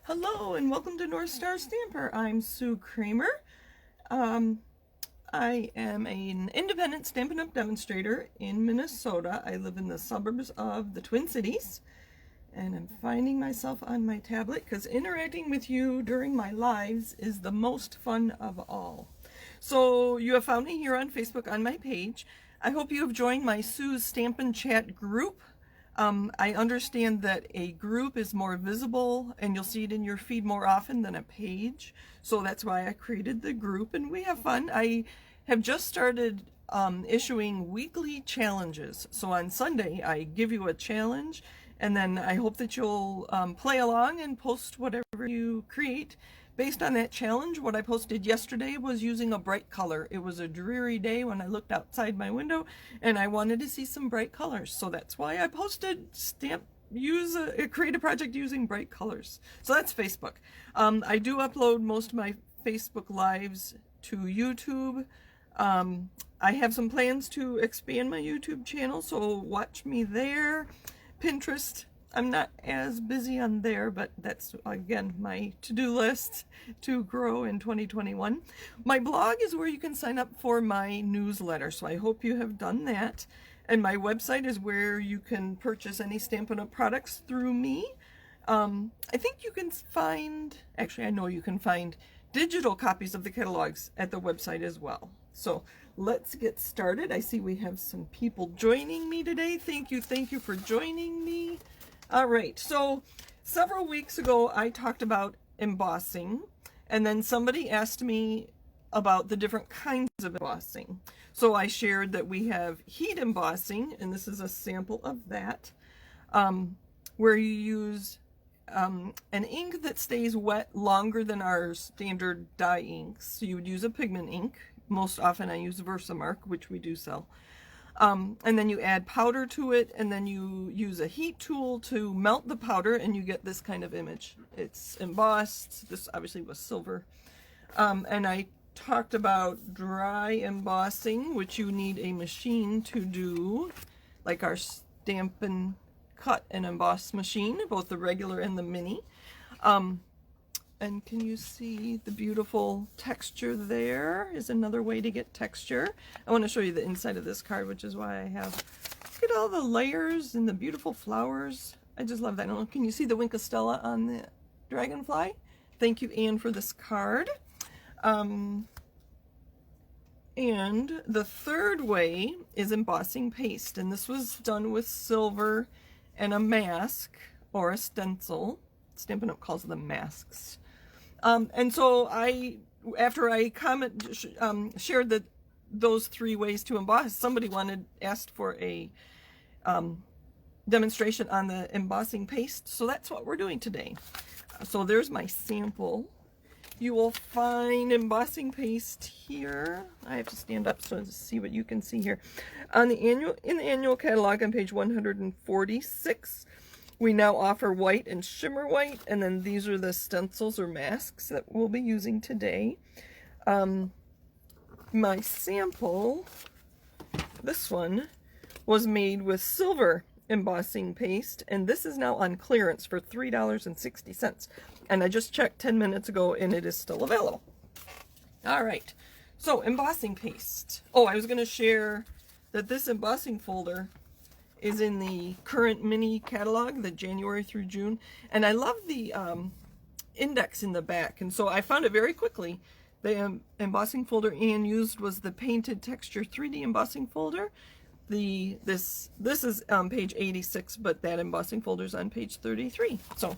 Hello and welcome to North Star Stamper. I'm Sue Kremer. I am an independent Stampin' Up! Demonstrator in Minnesota. I live in the suburbs of the Twin Cities, and I'm finding myself on my tablet because interacting with you during my lives is the most fun of all. So you have found me here on Facebook on my page. I hope you have joined my Sue's Stampin' Chat group. I understand that a group is more visible and you'll see it in your feed more often than a page. So that's why I created the group and we have fun. I have just started issuing weekly challenges. So on Sunday, I give you a challenge and then I hope that you'll play along and post whatever you create based on that challenge. What I posted yesterday was using a bright color. It was a dreary day when I looked outside my window and I wanted to see some bright colors. So that's why I posted create a project using bright colors. So that's Facebook. I do upload most of my Facebook lives to YouTube. I have some plans to expand my YouTube channel, so watch me there. Pinterest, I'm not as busy on there, but that's, again, my to-do list to grow in 2021. My blog is where you can sign up for my newsletter, so I hope you have done that. And my website is where you can purchase any Stampin' Up! Products through me. I think you can find, actually I know you can find digital copies of the catalogs at the website as well. So let's get started. I see we have some people joining me today. Thank you for joining me. All right, so several weeks ago I talked about embossing, and then somebody asked me about the different kinds of embossing. So I shared that we have heat embossing, and this is a sample of that, where you use an ink that stays wet longer than our standard dye inks. So you would use a pigment ink. Most often I use Versamark, which we do sell. And then you add powder to it, and then you use a heat tool to melt the powder, and you get this kind of image. It's embossed. This obviously was silver. And I talked about dry embossing, which you need a machine to do, like our Stampin' Cut and Emboss machine, both the regular and the mini. And can you see the beautiful texture there? Is another way to get texture. I want to show you the inside of this card, which is why I have, look at all the layers and the beautiful flowers. I just love that. Can you see the Wink of Stella on the dragonfly? Thank you, Anne, for this card. And the third way is embossing paste, and this was done with silver and a mask or a stencil. Stampin' Up! Calls them masks. And so after I shared that those three ways to emboss, somebody asked for a demonstration on the embossing paste. So that's what we're doing today. So there's my sample. You will find embossing paste here. I have to stand up so to see what you can see here. In the annual catalog on page 146. We now offer white and shimmer white, and then these are the stencils or masks that we'll be using today. My sample, this one, was made with silver embossing paste, and this is now on clearance for $3.60. And I just checked 10 minutes ago, and it is still available. All right, so embossing paste. Oh, I was going to share that this embossing folder is in the current mini catalog, the January through June, and I love the index in the back, and so I found it very quickly. The embossing folder Anne used was the Painted Texture 3D embossing folder. This is page 86, but that embossing folder is on page 33. So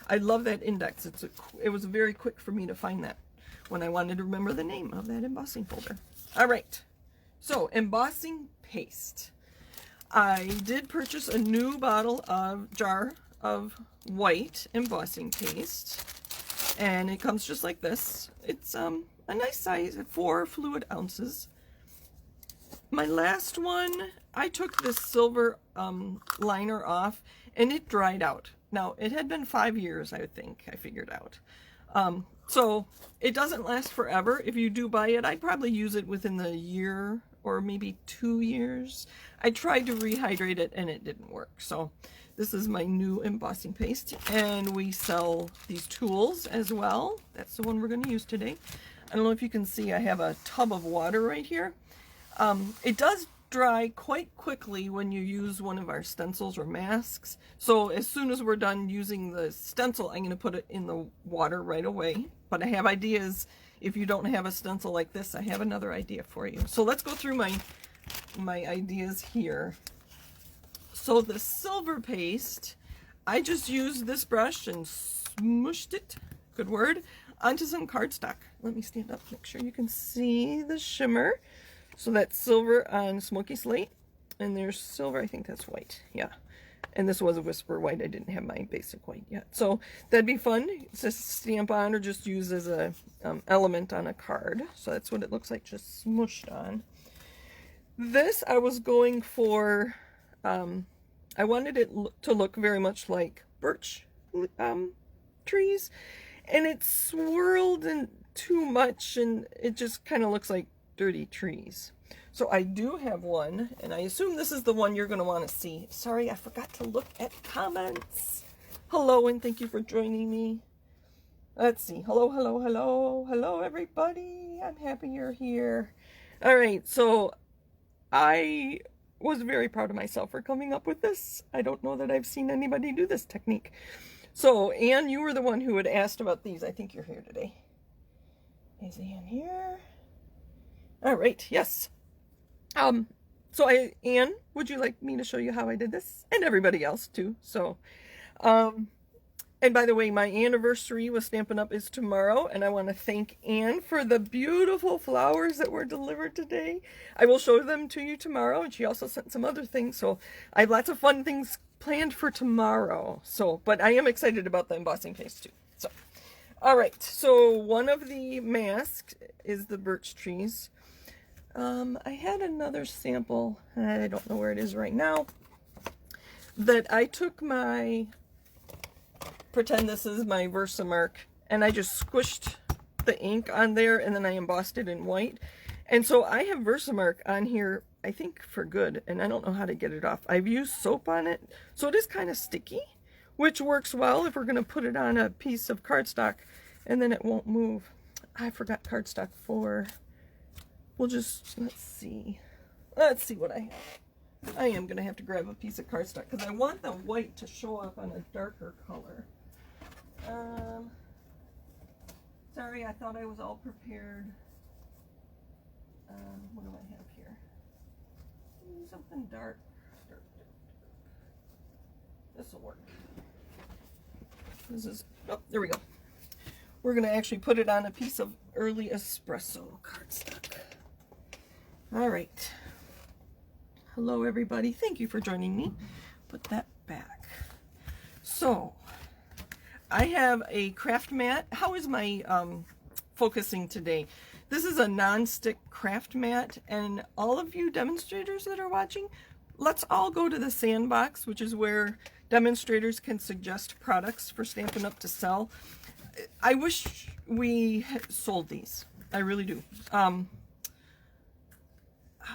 I love that index. It was very quick for me to find that when I wanted to remember the name of that embossing folder. All right, so embossing paste. I did purchase a new jar of white embossing paste, and it comes just like this. It's a nice size, 4 fluid ounces. My last one, I took this silver liner off, and it dried out. Now, it had been 5 years, I think, I figured out. So it doesn't last forever. If you do buy it, I'd probably use it within the year or maybe 2 years. I tried to rehydrate it and it didn't work. So This is my new embossing paste, and we sell these tools as well. That's the one we're going to use today. I don't know if you can see, I have a tub of water right here. It does dry quite quickly when you use one of our stencils or masks. So as soon as we're done using the stencil, I'm going to put it in the water right away. But I have ideas. If you don't have a stencil like this, I have another idea for you. So let's go through my ideas here. So the silver paste, I just used this brush and smooshed it, good word, onto some cardstock. Let me stand up, make sure you can see the shimmer. So that's silver on smoky slate, and there's silver, I think that's white, yeah. And this was a whisper white, I didn't have my basic white yet. So that'd be fun to stamp on or just use as a element on a card. So that's what it looks like, just smooshed on. This I was going for, I wanted it to look very much like birch trees, and it's swirled in too much, and it just kind of looks like dirty trees. So I do have one, and I assume this is the one you're going to want to see. Sorry, I forgot to look at comments. Hello, and thank you for joining me. Let's see. Hello, hello, hello. Hello, everybody. I'm happy you're here. All right, so I was very proud of myself for coming up with this. I don't know that I've seen anybody do this technique. So, Anne, you were the one who had asked about these. I think you're here today. Is Anne here? All right, yes. So Anne, would you like me to show you how I did this? And everybody else too. So, and by the way, my anniversary with Stampin' Up is tomorrow, and I want to thank Anne for the beautiful flowers that were delivered today. I will show them to you tomorrow, and she also sent some other things, so I have lots of fun things planned for tomorrow. So, but I am excited about the embossing paste too. So, all right, so one of the masks is the birch trees. I had another sample, I don't know where it is right now, that I took my, pretend this is my Versamark, and I just squished the ink on there, and then I embossed it in white. And so I have Versamark on here, I think for good, and I don't know how to get it off. I've used soap on it, so it is kind of sticky, which works well if we're going to put it on a piece of cardstock, and then it won't move. I forgot cardstock for... We'll just, let's see what I have. I am going to have to grab a piece of cardstock because I want the white to show up on a darker color. Sorry, I thought I was all prepared. What do I have here? Something dark. This will work. This is, oh, there we go. We're going to actually put it on a piece of early espresso cardstock. All right. Hello, everybody. Thank you for joining me. Put that back. So, I have a craft mat. How is my focusing today? This is a non-stick craft mat, and all of you demonstrators that are watching, let's all go to the sandbox, which is where demonstrators can suggest products for Stampin' Up! To sell. I wish we had sold these. I really do.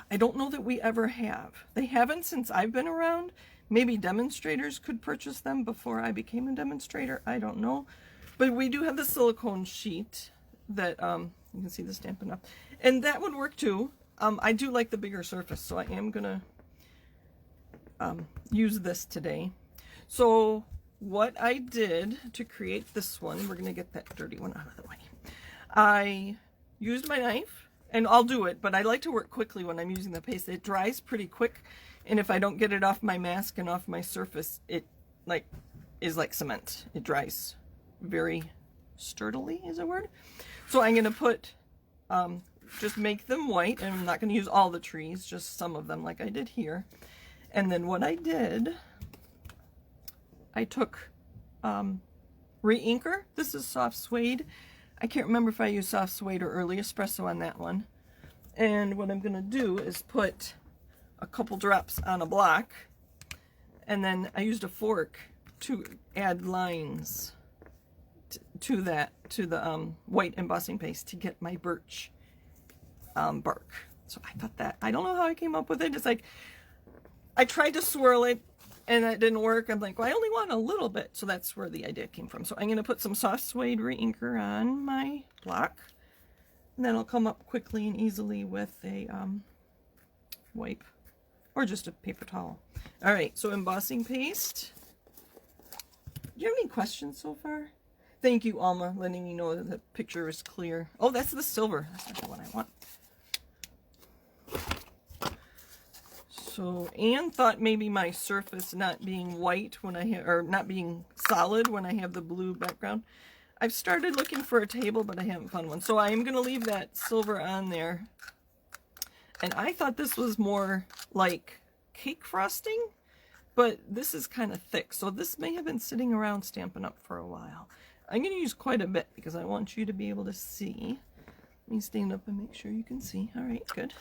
I don't know that we ever have. They haven't since I've been around. Maybe demonstrators could purchase them before I became a demonstrator. I don't know. But we do have the silicone sheet that, you can see the Stampin' Up! And that would work too. I do like the bigger surface, so I am going to use this today. So what I did to create this one, we're going to get that dirty one out of the way. I used my knife. And I'll do it, but I like to work quickly when I'm using the paste. It dries pretty quick, and if I don't get it off my mask and off my surface, it is like cement. It dries very sturdily, is a word. So I'm going to put, just make them white, and I'm not going to use all the trees, just some of them like I did here. And then what I did, I took re-inker. This is soft suede. I can't remember if I used soft suede or early espresso on that one. And what I'm going to do is put a couple drops on a block, and then I used a fork to add lines to the white embossing paste to get my birch bark. So I thought that, I don't know how I came up with it. It's like, I tried to swirl it, and that didn't work. I'm like, well, I only want a little bit. So that's where the idea came from. So I'm going to put some soft suede reinker on my block. And then it'll come up quickly and easily with a wipe or just a paper towel. All right, so embossing paste. Do you have any questions so far? Thank you, Alma, letting me know that the picture is clear. Oh, that's the silver. That's not the one I want. So Anne thought maybe my surface not being white when I have, or not being solid when I have the blue background. I've started looking for a table, but I haven't found one. So I am going to leave that silver on there. And I thought this was more like cake frosting, but this is kind of thick. So this may have been sitting around Stampin' Up for a while. I'm going to use quite a bit because I want you to be able to see. Let me stand up and make sure you can see. All right, good.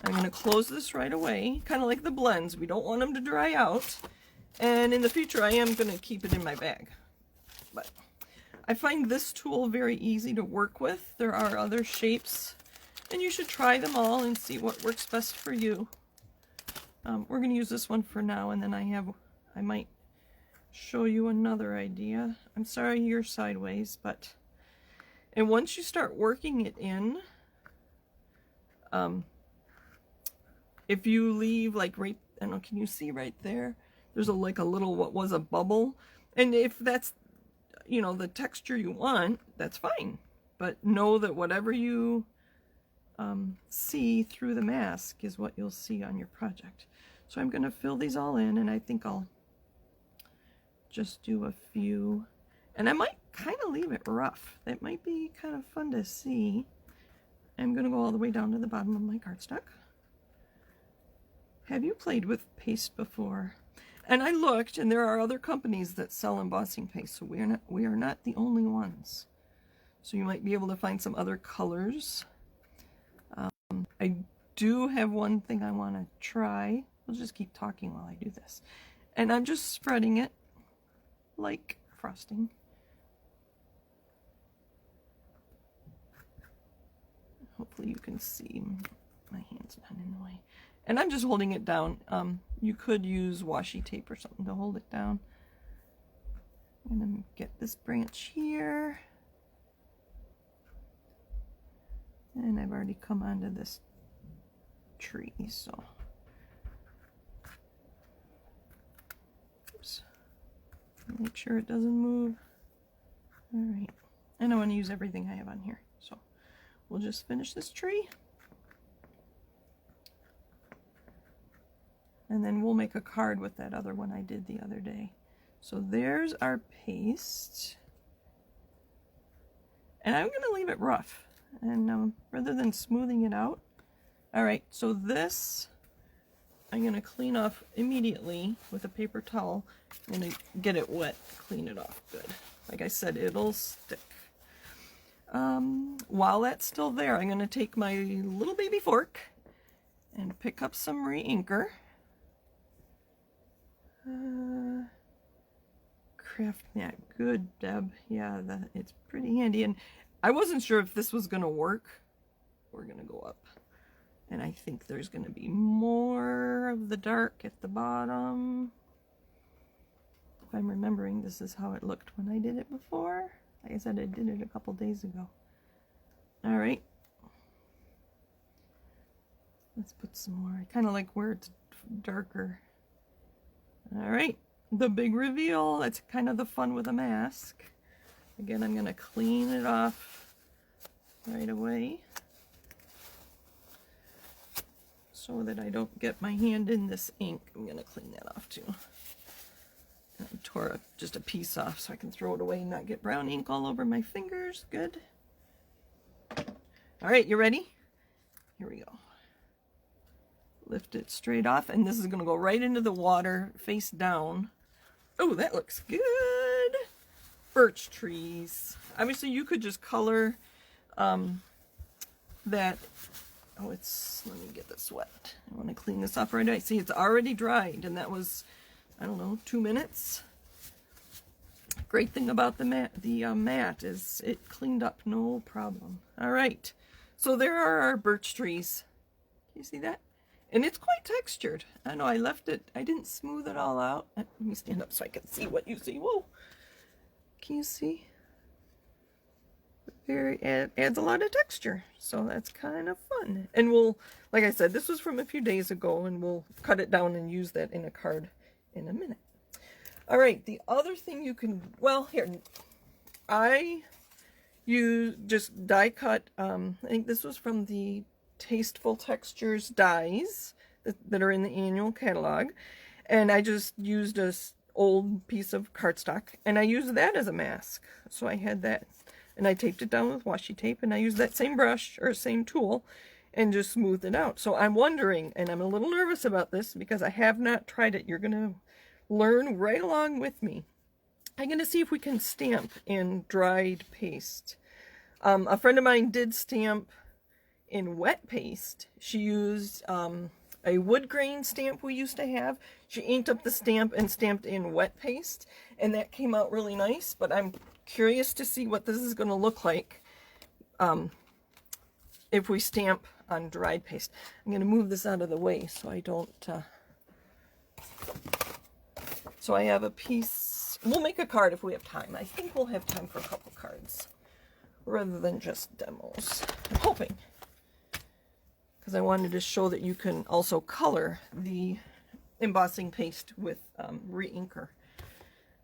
I'm going to close this right away, kind of like the blends. We don't want them to dry out. And in the future, I am going to keep it in my bag. But I find this tool very easy to work with. There are other shapes, and you should try them all and see what works best for you. We're going to use this one for now, and then I might show you another idea. I'm sorry you're sideways, but... And once you start working it in, if you leave like right, I don't know, can you see right there? There's like a little, what was a bubble. And if that's, you know, the texture you want, that's fine. But know that whatever you see through the mask is what you'll see on your project. So I'm going to fill these all in, and I think I'll just do a few. And I might kind of leave it rough. That might be kind of fun to see. I'm going to go all the way down to the bottom of my cardstock. Have you played with paste before? And I looked, and there are other companies that sell embossing paste, so we are not the only ones. So you might be able to find some other colors. I do have one thing I want to try. We'll just keep talking while I do this. And I'm just spreading it like frosting. Hopefully you can see. My hand's not in the way. And I'm just holding it down. You could use washi tape or something to hold it down. I'm going to get this branch here. And I've already come onto this tree, so. Oops. Make sure it doesn't move. All right. And I want to use everything I have on here, so we'll just finish this tree. And then we'll make a card with that other one I did the other day. So there's our paste. And I'm going to leave it rough. And rather than smoothing it out. All right, so this I'm going to clean off immediately with a paper towel. I'm going to get it wet, clean it off good. Like I said, it'll stick. While that's still there, I'm going to take my little baby fork and pick up some reinker. Craft mat, good, Deb. Yeah, it's pretty handy. And I wasn't sure if this was going to work. We're going to go up. And I think there's going to be more of the dark at the bottom. If I'm remembering, this is how it looked when I did it before. Like I said, I did it a couple days ago. All right. Let's put some more. I kind of like where it's darker. All right. The big reveal. That's kind of the fun with a mask. Again, I'm going to clean it off right away, so that I don't get my hand in this ink. I'm going to clean that off too. And I tore just a piece off so I can throw it away and not get brown ink all over my fingers. Good. All right, you ready? Here we go. Lift it straight off, and this is going to go right into the water, face down. Oh, that looks good. Birch trees. Obviously, you could just color that. Oh, let me get this wet. I want to clean this up right away. See, it's already dried, and that was, I don't know, 2 minutes. Great thing about the mat is it cleaned up no problem. All right, so there are our birch trees. Can you see that? And it's quite textured. I know I left it, I didn't smooth it all out. Let me stand up so I can see what you see. Whoa. Can you see? Adds a lot of texture. So that's kind of fun. And we'll, like I said, this was from a few days ago, and we'll cut it down and use that in a card in a minute. All right, the other thing you can, well, here, you just die cut, I think this was from the Tasteful Textures dies that are in the annual catalog, and I just used a old piece of cardstock, and I used that as a mask. So I had that, and I taped it down with washi tape, and I used that same brush, or same tool, and just smoothed it out. So I'm wondering, and I'm a little nervous about this because I have not tried it. You're going to learn right along with me. I'm going to see if we can stamp in dried paste. A friend of mine did stamp in wet paste. She used a wood grain stamp we used to have. She inked up the stamp and stamped in wet paste, and that came out really nice, but I'm curious to see what this is going to look like if we stamp on dried paste. I'm going to move this out of the way so I don't... So I have a piece. We'll make a card if we have time. I think we'll have time for a couple cards rather than just demos. I'm hoping. Because I wanted to show that you can also color the embossing paste with re-inker.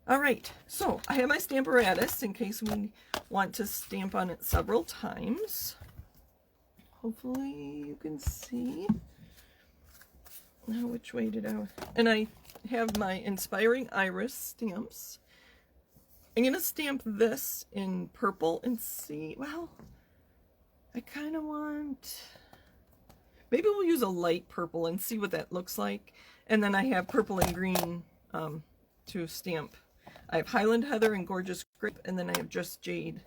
All right, so I have my Stamparatus in case we want to stamp on it several times. Hopefully you can see. Now, which way did I... And I have my Inspiring Iris stamps. I'm going to stamp this in purple and see... Well, I kind of want... Maybe we'll use a light purple and see what that looks like. And then I have purple and green to stamp. I have Highland Heather and Gorgeous Grape, and then I have Just Jade.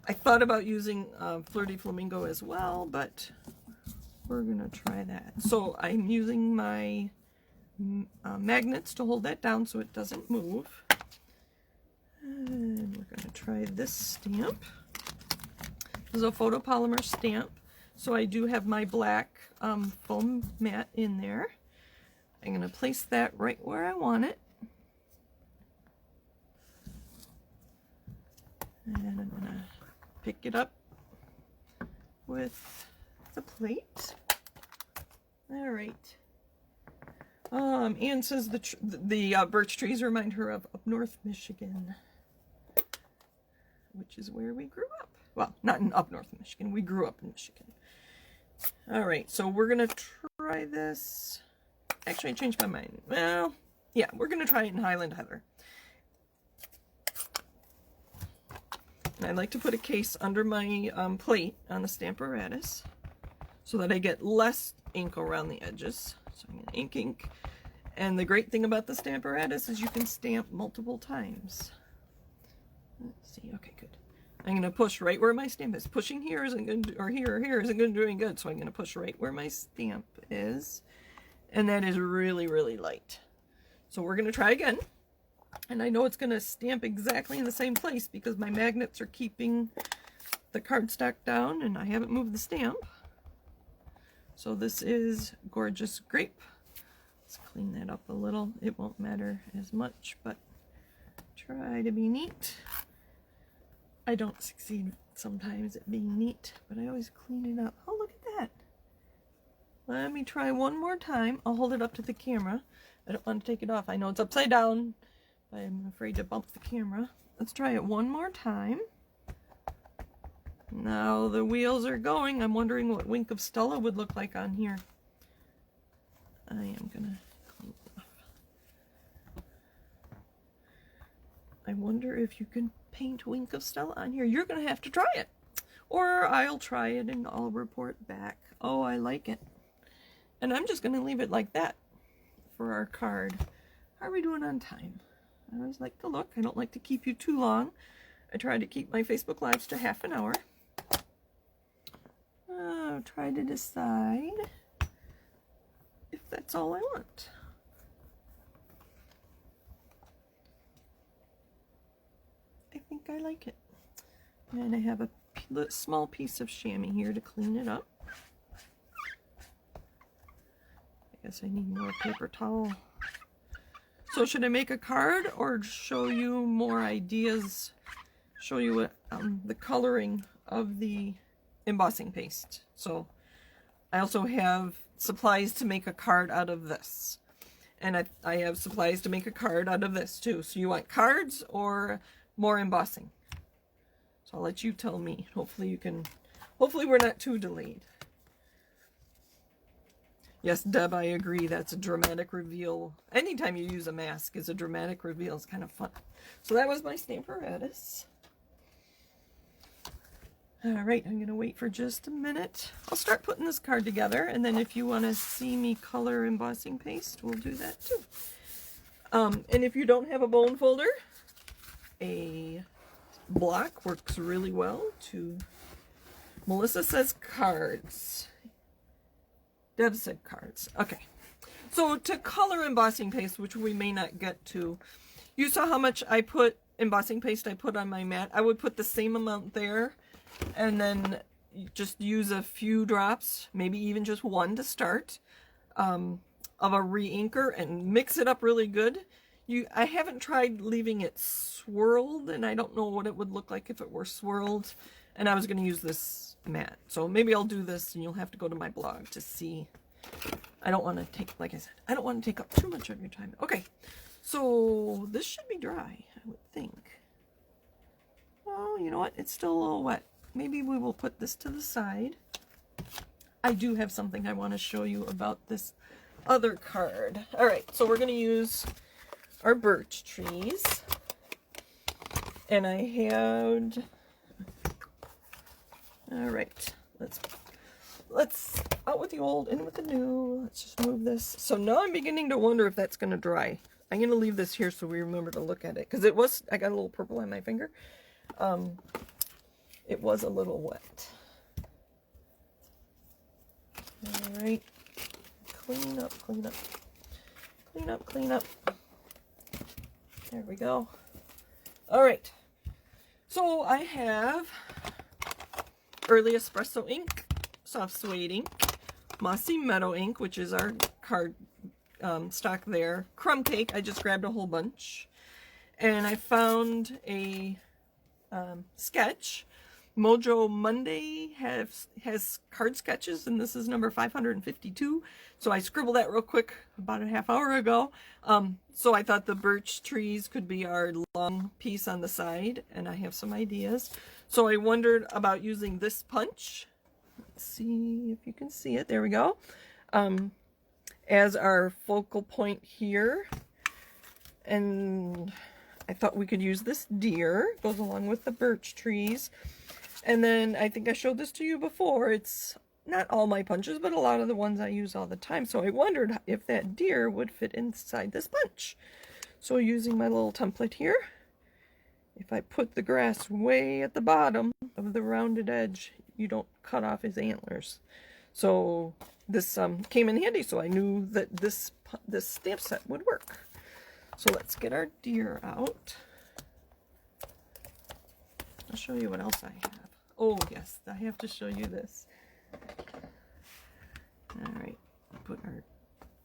I thought about using Fleur de Flamingo as well, but we're going to try that. So I'm using my magnets to hold that down so it doesn't move. And we're going to try this stamp. This is a photopolymer stamp. So I do have my black foam mat in there. I'm going to place that right where I want it. And I'm going to pick it up with the plate. All right. Anne says the birch trees remind her of up north Michigan, which is where we grew up. Well, not in up north Michigan. We grew up in Michigan. All right, so we're going to try this. Actually, I changed my mind. Well, yeah, we're going to try it in Highland Heather. And I like to put a case under my plate on the Stamparatus so that I get less ink around the edges. So I'm going to ink. And the great thing about the Stamparatus is you can stamp multiple times. Let's see. Okay, good. I'm going to push right where my stamp is. Pushing here isn't going to, or here isn't going to do any good. So I'm going to push right where my stamp is. And that is really, really light. So we're going to try again. And I know it's going to stamp exactly in the same place because my magnets are keeping the cardstock down and I haven't moved the stamp. So this is Gorgeous Grape. Let's clean that up a little. It won't matter as much, but try to be neat. I don't succeed sometimes at being neat, but I always clean it up. Oh, look at that. Let me try one more time. I'll hold it up to the camera. I don't want to take it off. I know it's upside down. I'm afraid to bump the camera. Let's try it one more time. Now the wheels are going. I'm wondering what Wink of Stella would look like on here. I am gonna clean it off. I wonder if you can paint Wink of Stella on here. You're gonna have to try it. Or I'll try it and I'll report back. Oh, I like it. And I'm just gonna leave it like that for our card. How are we doing on time? I always like to look. I don't like to keep you too long. I try to keep my Facebook Lives to half an hour. I'll try to decide if that's all I want. I think I like it. And I have a small piece of chamois here to clean it up. guess I need more paper towel. So should I make a card or show you more ideas? Show you what, the coloring of the embossing paste. So I also have supplies to make a card out of this. And I have supplies to make a card out of this too. So you want cards or more embossing? So I'll let you tell me. Hopefully we're not too delayed. Yes, Deb, I agree. That's a dramatic reveal. Anytime you use a mask is a dramatic reveal. It's kind of fun. So that was my Stamparatus. All right, I'm going to wait for just a minute. I'll start putting this card together, and then if you want to see me color embossing paste, we'll do that too. And if you don't have a bone folder, a block works really well too. Melissa says cards. Deb said cards. Okay. So to color embossing paste, which we may not get to, you saw how much embossing paste I put on my mat. I would put the same amount there and then just use a few drops, maybe even just one to start, of a re-inker and mix it up really good. I haven't tried leaving it swirled, and I don't know what it would look like if it were swirled. And I was going to use this mat. So maybe I'll do this, and you'll have to go to my blog to see. I don't want to take, like I said, I don't want to take up too much of your time. Okay, so this should be dry, I would think. Oh, you know what? It's still a little wet. Maybe we will put this to the side. I do have something I want to show you about this other card. All right, so we're going to use our birch trees. And I had... All right, let's out with the old, in with the new. Let's just move this. So now I'm beginning to wonder if that's going to dry. I'm going to leave this here so we remember to look at it, because I got a little purple on my finger. It was a little wet. All right, clean up, clean up, clean up, clean up. There we go. All right, so I have Early Espresso ink, soft suede ink, Mossy Meadow ink, which is our card stock there, crumb cake, I just grabbed a whole bunch, and I found a sketch. Mojo Monday has card sketches, and this is number 552, so I scribbled that real quick about a half hour ago. So I thought the birch trees could be our long piece on the side, and I have some ideas. So I wondered about using this punch. Let's see if you can see it. There we go. As our focal point here. And I thought we could use this deer. It goes along with the birch trees. And then I think I showed this to you before. It's not all my punches, but a lot of the ones I use all the time. So I wondered if that deer would fit inside this punch. So using my little template here, if I put the grass way at the bottom of the rounded edge, you don't cut off his antlers. So this came in handy, so I knew that this stamp set would work. So let's get our deer out. I'll show you what else I have. Oh yes, I have to show you this. All right, put our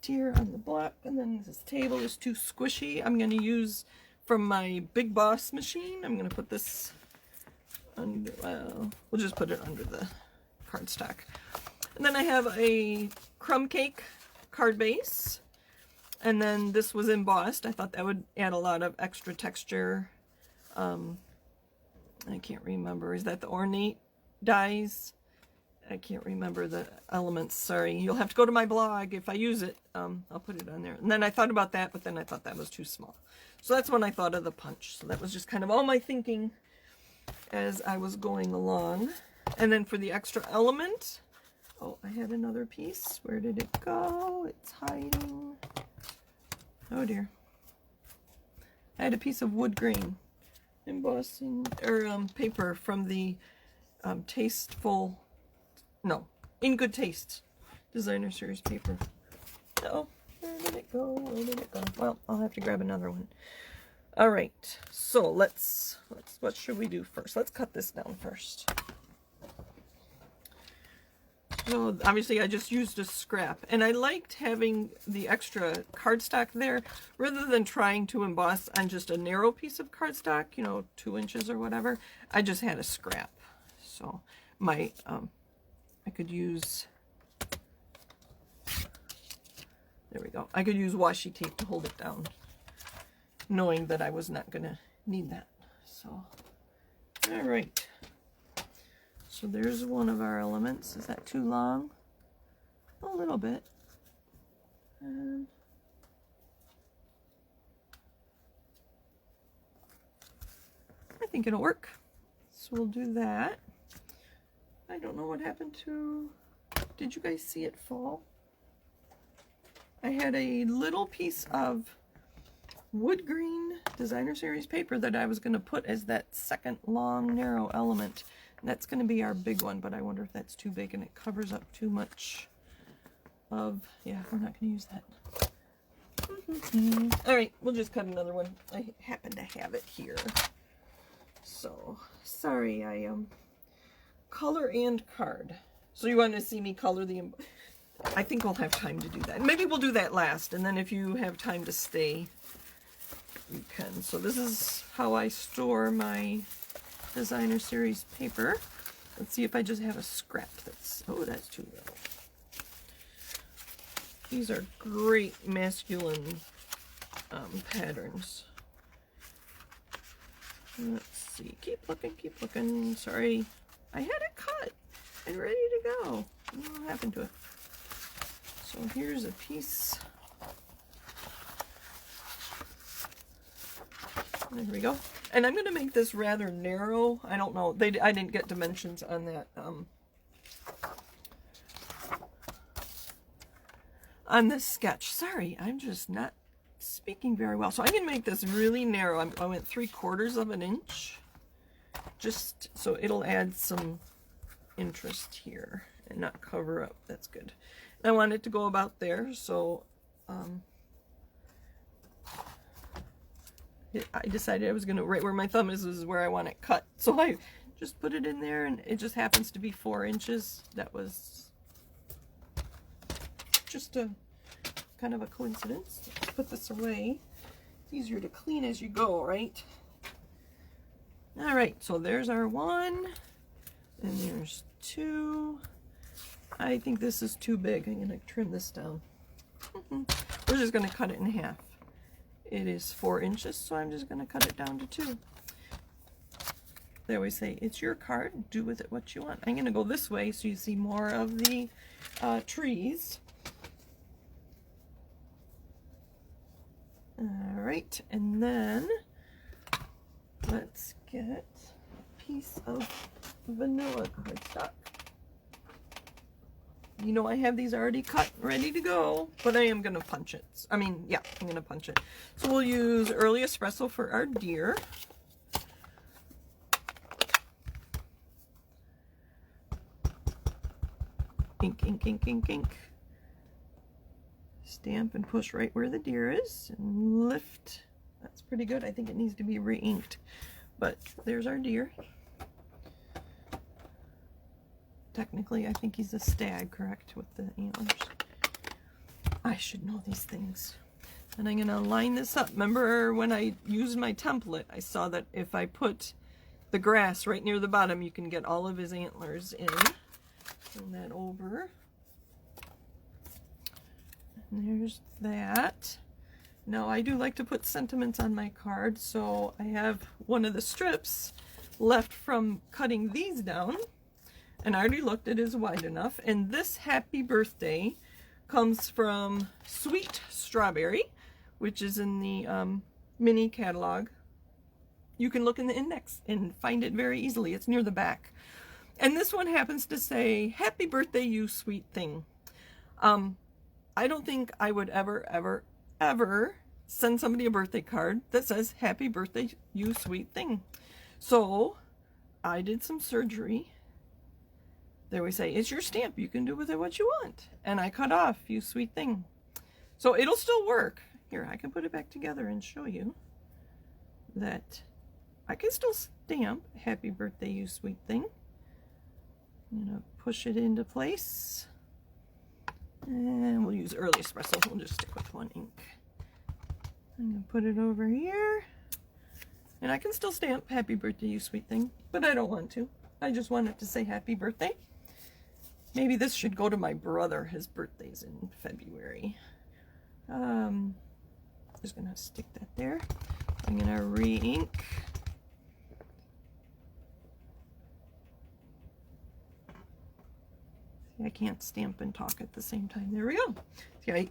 deer on the block, and then this table is too squishy. I'm going to use from my Big Boss machine. I'm going to put this under, well, we'll just put it under the cardstock. And then I have a crumb cake card base, and then this was embossed. I thought that would add a lot of extra texture. I can't remember. Is that the ornate dies? I can't remember the elements. Sorry. You'll have to go to my blog. If I use it, I'll put it on there. And then I thought about that, but then I thought that was too small. So that's when I thought of the punch. So that was just kind of all my thinking as I was going along. And then for the extra element, oh, I had another piece. Where did it go? It's hiding. Oh dear. I had a piece of wood grain embossing or paper from the In Good Taste designer series paper. Oh, where did it go? Where did it go? Well, I'll have to grab another one. All right, so let's what should we do first? Let's cut this down first. So obviously I just used a scrap, and I liked having the extra cardstock there rather than trying to emboss on just a narrow piece of cardstock, you know, 2 inches or whatever. I just had a scrap. So my I could use, there we go, I could use washi tape to hold it down, knowing that I was not gonna need that. So all right, so there's one of our elements. Is that too long? A little bit. And I think it'll work. So we'll do that. I don't know what happened to, did you guys see it fall? I had a little piece of wood green designer series paper that I was going to put as that second long narrow element. And that's going to be our big one, but I wonder if that's too big and it covers up too much of, yeah, we're not going to use that. All right, we'll just cut another one. I happen to have it here. So, sorry, I color and card. So you want to see me color the, I think we'll have time to do that. Maybe we'll do that last, and then if you have time to stay, you can. So this is how I store my designer series paper. Let's see if I just have a scrap that's, oh, that's too little. These are great masculine patterns. Let's see, keep looking. Sorry, I had it cut and ready to go. What happened to it? So here's a piece. There we go. And I'm going to make this rather narrow. I don't know. I didn't get dimensions on that. On this sketch. Sorry, I'm just not speaking very well. So I'm going to make this really narrow. I went 3/4 of an inch. Just so it'll add some interest here and not cover up. That's good. I want it to go about there. So I decided I was going to, right where my thumb is where I want it cut. So I just put it in there, and it just happens to be 4 inches. That was just a kind of a coincidence. Let's put this away. It's easier to clean as you go, right? All right, so there's our 1, and there's 2. I think this is too big. I'm going to trim this down. We're just going to cut it in half. It is 4 inches, so I'm just going to cut it down to 2. They always say, it's your card, do with it what you want. I'm going to go this way so you see more of the trees. All right, and then let's get a piece of vanilla cardstock. You know, I have these already cut, ready to go, but I am going to punch it. I mean, yeah, I'm going to punch it. So we'll use Early Espresso for our deer. Ink, ink, ink, ink, ink. Stamp and push right where the deer is and lift. That's pretty good. I think it needs to be re-inked, but there's our deer. Technically, I think he's a stag, correct, with the antlers. I should know these things. And I'm going to line this up. Remember when I used my template, I saw that if I put the grass right near the bottom, you can get all of his antlers in. Turn that over. And there's that. Now, I do like to put sentiments on my card, so I have one of the strips left from cutting these down. And I already looked, it is wide enough. And this happy birthday comes from Sweet Strawberry, which is in the mini catalog. You can look in the index and find it very easily. It's near the back. And this one happens to say, happy birthday, you sweet thing. I don't think I would ever send somebody a birthday card that says, happy birthday, you sweet thing. So I did some surgery. There we say, it's your stamp. You can do with it what you want. And I cut off, you sweet thing. So it'll still work. Here, I can put it back together and show you that I can still stamp, happy birthday, you sweet thing. I'm gonna push it into place. And we'll use early espresso. We'll just stick with one ink. I'm gonna put it over here. And I can still stamp happy birthday, you sweet thing, but I don't want to. I just want it to say happy birthday. Maybe this should go to my brother. His birthday's in February. Just gonna stick that there. I'm gonna re-ink. See, I can't stamp and talk at the same time. There we go. See, I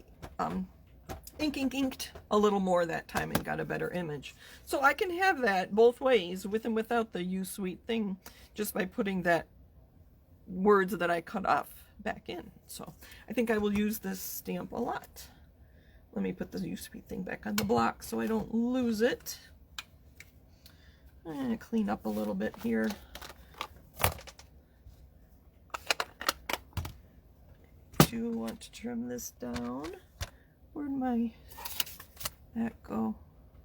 inked a little more that time and got a better image. So I can have that both ways, with and without the you sweet thing, just by putting that words that I cut off back in. So I think I will use this stamp a lot. Let me put the you sweet thing back on the block so I don't lose it. I'm gonna clean up a little bit here. Do want to trim this down. Where'd that go?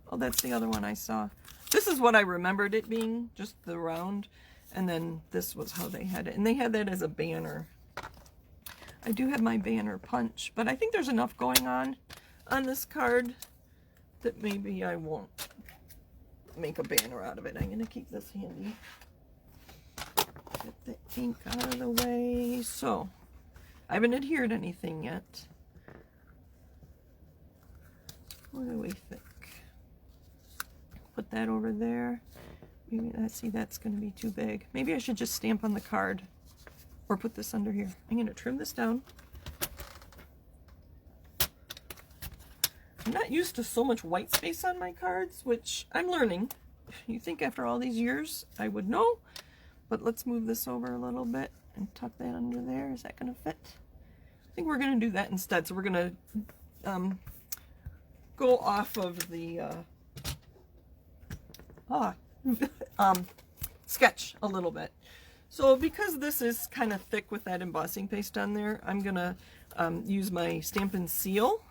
Oh, that's the other one I saw. This is what I remembered it being, just the round, and then this was how they had it. And they had that as a banner. I do have my banner punch, but I think there's enough going on this card that maybe I won't make a banner out of it. I'm going to keep this handy. Get the ink out of the way. So, I haven't adhered anything yet. What do we think? Put that over there. Maybe, let's see, that's going to be too big. Maybe I should just stamp on the card or put this under here. I'm going to trim this down. I'm not used to so much white space on my cards, which I'm learning. You think after all these years I would know, but let's move this over a little bit and tuck that under there. Is that going to fit? I think we're going to do that instead. So we're going to go off of the sketch a little bit. So because this is kind of thick with that embossing paste on there, I'm going to use my Stampin' Seal.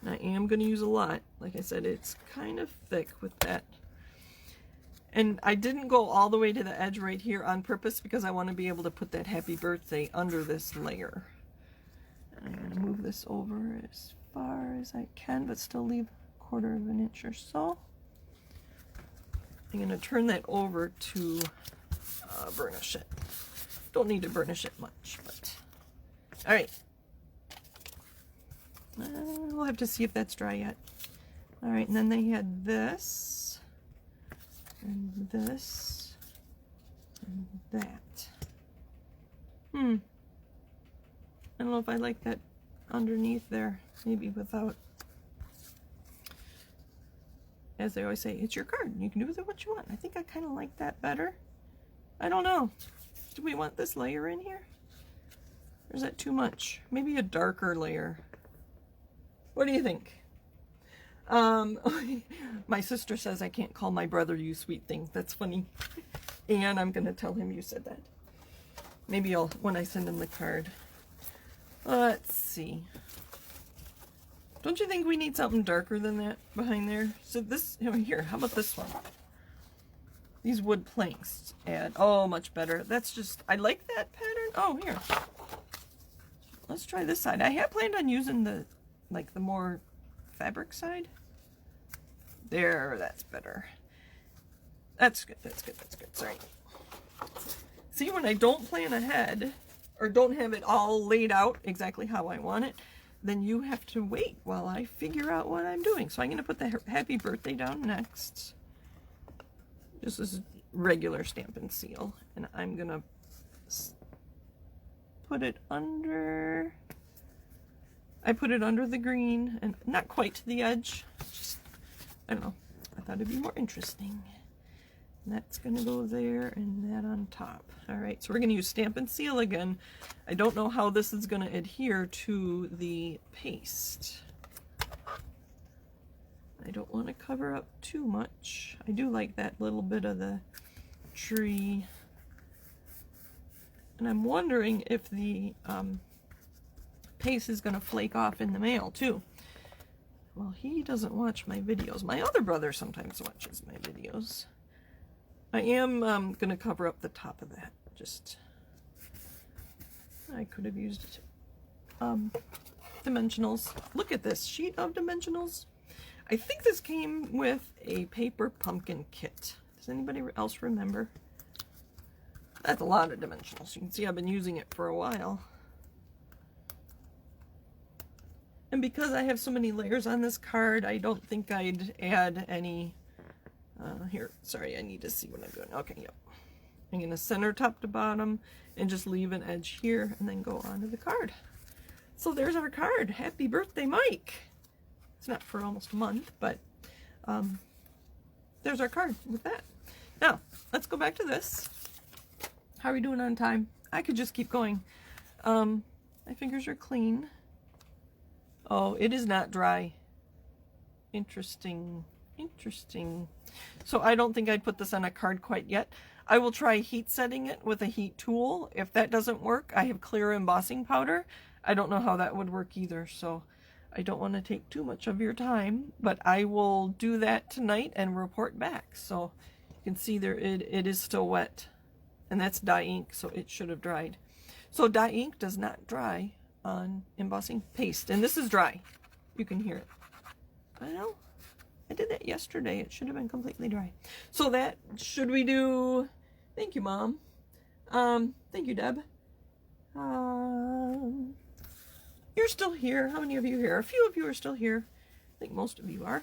I am going to use a lot. Like I said, it's kind of thick with that. And I didn't go all the way to the edge right here on purpose because I want to be able to put that happy birthday under this layer. And I'm going to move this over as far as I can, but still leave a 1/4 of an inch or so. I'm going to turn that over to burnish it. Don't need to burnish it much, but all right. We'll have to see if that's dry yet. All right, and then they had this, and this, and that. I don't know if I like that underneath there. Maybe without, as they always say, it's your card. You can do with it what you want. I think I kind of like that better. I don't know. Do we want this layer in here? Or is that too much? Maybe a darker layer. What do you think? My sister says I can't call my brother you sweet thing. That's funny. And I'm going to tell him you said that. Maybe I'll, when I send him the card. Let's see. Don't you think we need something darker than that behind there? So this, here, how about this one? These wood planks add, oh, much better. That's just, I like that pattern. Oh, here. Let's try this side. I had planned on using the, like the more fabric side. There, that's better. That's good, that's good, that's good. Sorry. See, when I don't plan ahead, or don't have it all laid out exactly how I want it, then you have to wait while I figure out what I'm doing. So I'm going to put the happy birthday down next. This is regular Stampin' Seal. And I'm going to put it under... I put it under the green, and not quite to the edge. Just, I don't know. I thought it'd be more interesting. And that's going to go there, and that on top. All right, so we're going to use Stampin' Seal again. I don't know how this is going to adhere to the paste. I don't want to cover up too much. I do like that little bit of the tree. And I'm wondering if the paste is going to flake off in the mail too. Well, he doesn't watch my videos. My other brother sometimes watches my videos. I am going to cover up the top of that. Just, I could have used dimensionals. Look at this sheet of dimensionals. I think this came with a paper pumpkin kit. Does anybody else remember? That's a lot of dimensionals. You can see I've been using it for a while. And because I have so many layers on this card, I don't think I'd add any. Here, sorry, I need to see what I'm doing. Okay, yep. I'm going to center top to bottom and just leave an edge here and then go onto the card. So there's our card. Happy birthday, Mike. It's not for almost a month, but there's our card with that. Now, let's go back to this. How are we doing on time? I could just keep going. My fingers are clean. Oh, it is not dry. Interesting. Interesting. So I don't think I'd put this on a card quite yet. I will try heat setting it with a heat tool. If that doesn't work, I have clear embossing powder. I don't know how that would work either, so I don't want to take too much of your time, but I will do that tonight and report back. So you can see there it is still wet, and that's dye ink, so it should have dried. So dye ink does not dry on embossing paste, and this is dry. You can hear it. I know. I did that yesterday. It should have been completely dry. So that, should we do, thank you, Mom. Thank you, Deb. You're still here. How many of you are here? A few of you are still here. I think most of you are.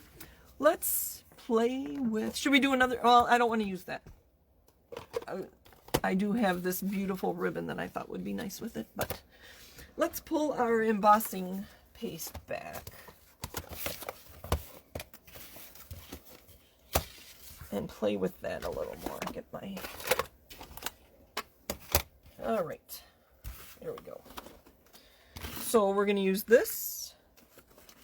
Let's play with, should we do another, well, I don't want to use that. I do have this beautiful ribbon that I thought would be nice with it, but let's pull our embossing paste back. And play with that a little more. Get my... All right. There we go. So we're going to use this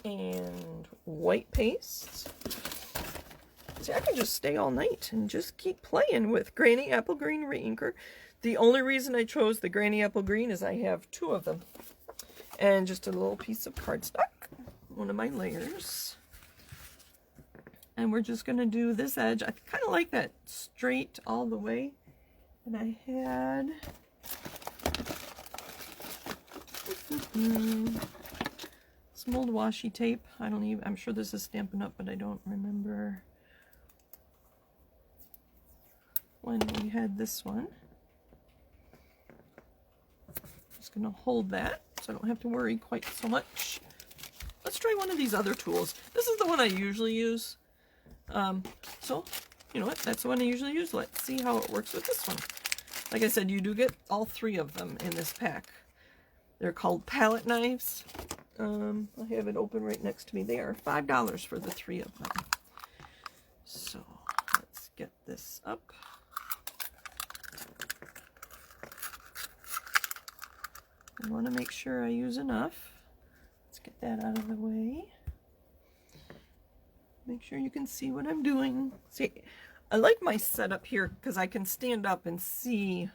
and white paste. See, I can just stay all night and just keep playing with Granny Apple Green Reinker. The only reason I chose the Granny Apple Green is I have 2 of them. And just a little piece of cardstock. One of my layers. And we're just going to do this edge. I kind of like that straight all the way. And I had some old washi tape. I'm sure this is Stampin' Up, but I don't remember when we had this one. Just going to hold that so I don't have to worry quite so much. Let's try one of these other tools. This is the one I usually use. So, you know what, that's the one I usually use. Let's see how it works with this one. Like I said, you do get all 3 of them in this pack. They're called palette knives. I have it open right next to me. They are $5 for the 3 of them. So, let's get this up. I want to make sure I use enough. Let's get that out of the way. Make sure you can see what I'm doing. See, I like my setup here because I can stand up and see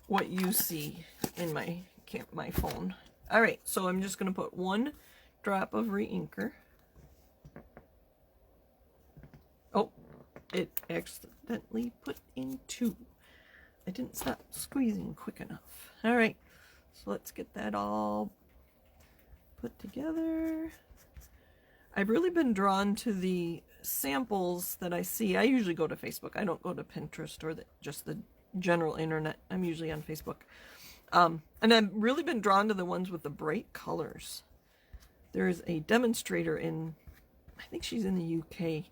what you see in my phone. All right, so I'm just going to put 1 drop of reinker. Oh, it accidentally put in 2. I didn't stop squeezing quick enough. All right, so let's get that all put together. I've really been drawn to the samples that I see. I usually go to Facebook. I don't go to Pinterest or just the general internet. I'm usually on Facebook. And I've really been drawn to the ones with the bright colors. There's a demonstrator I think she's in the UK,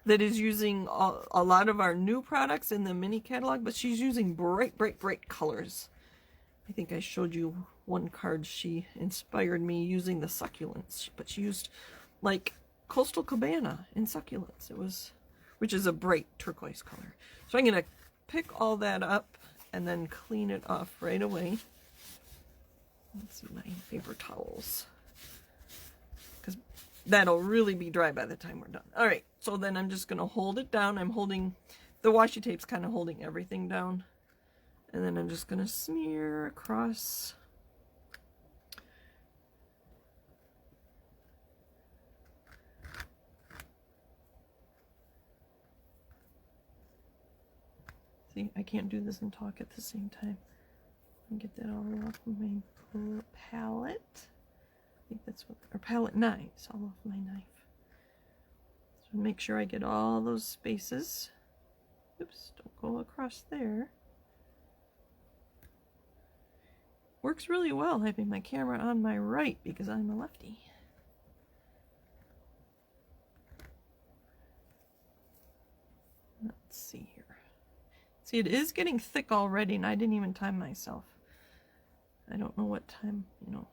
that is using a lot of our new products in the mini catalog, but she's using bright, bright, bright colors. I think I showed you one card. She inspired me using the succulents, but she used like Coastal Cabana in succulents. Which is a bright turquoise color. So I'm going to pick all that up and then clean it off right away. Let's see my paper towels, because that'll really be dry by the time we're done. All right, so then I'm just going to hold it down. The washi tape's kind of holding everything down. And then I'm just going to smear across. See, I can't do this and talk at the same time. And get that all off of my palette. I think that's what, or palette knives, all off my knife. So make sure I get all those spaces. Oops, don't go across there. Works really well having my camera on my right because I'm a lefty. Let's see here. See, it is getting thick already, and I didn't even time myself. I don't know what time, you know,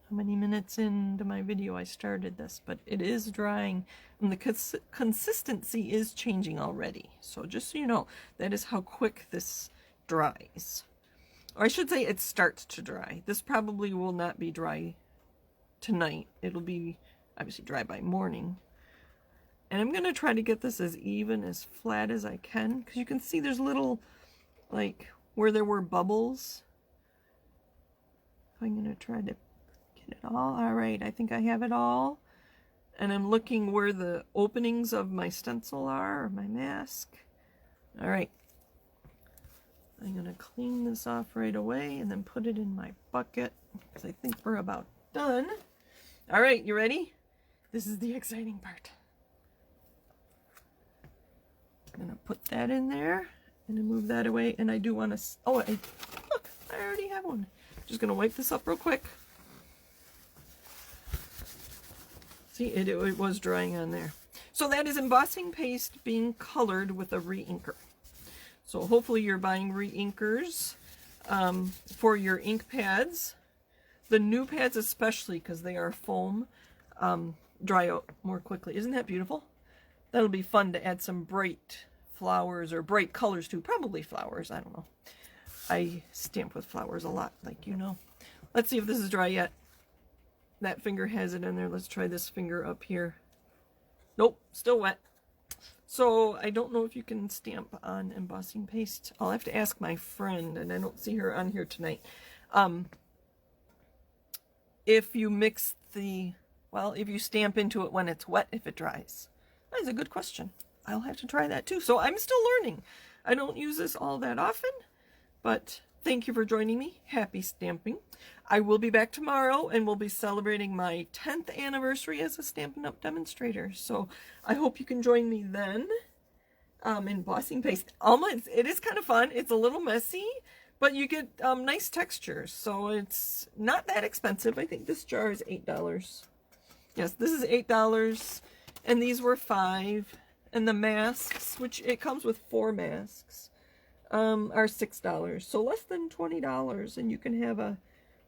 how many minutes into my video I started this, but it is drying, and the consistency is changing already. So just so you know, that is how quick this dries. Or I should say it starts to dry. This probably will not be dry tonight. It'll be obviously dry by morning. And I'm going to try to get this as even, as flat as I can. Because you can see there's little, like, where there were bubbles. I'm going to try to get it all. Alright, I think I have it all. And I'm looking where the openings of my stencil are, or my mask. Alright. I'm going to clean this off right away and then put it in my bucket. Because I think we're about done. Alright, you ready? This is the exciting part. I'm going to put that in there and then move that away. And I do want to... Oh, look, I already have one. Just going to wipe this up real quick. See, it was drying on there. So that is embossing paste being colored with a re-inker. So hopefully you're buying re-inkers for your ink pads. The new pads especially, because they are foam, dry out more quickly. Isn't that beautiful? That'll be fun to add some bright flowers or bright colors to. Probably flowers, I don't know. I stamp with flowers a lot, like you know. Let's see if this is dry yet. That finger has it in there. Let's try this finger up here. Nope, still wet. So I don't know if you can stamp on embossing paste. I'll have to ask my friend, and I don't see her on here tonight. If you mix the, well, if you stamp into it when it's wet, if it dries. That is a good question. I'll have to try that too. So I'm still learning. I don't use this all that often, but thank you for joining me. Happy stamping. I will be back tomorrow, and we'll be celebrating my 10th anniversary as a Stampin' Up! Demonstrator. So I hope you can join me then. Embossing paste. It is kind of fun. It's a little messy, but you get nice textures. So it's not that expensive. I think this jar is $8. Yes, this is $8, and these were $5. And the masks, which it comes with 4 masks, are $6. So less than $20, and you can have a,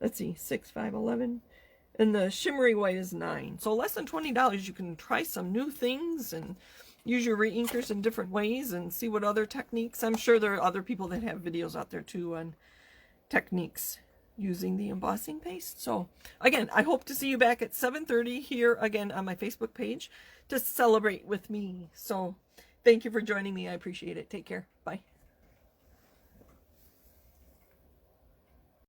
let's see, 6, 5, 11, and the shimmery white is $9. So less than $20, you can try some new things and use your re-inkers in different ways and see what other techniques. I'm sure there are other people that have videos out there too on techniques using the embossing paste. So again, I hope to see you back at 7:30 here again on my Facebook page to celebrate with me. So thank you for joining me. I appreciate it. Take care. Bye.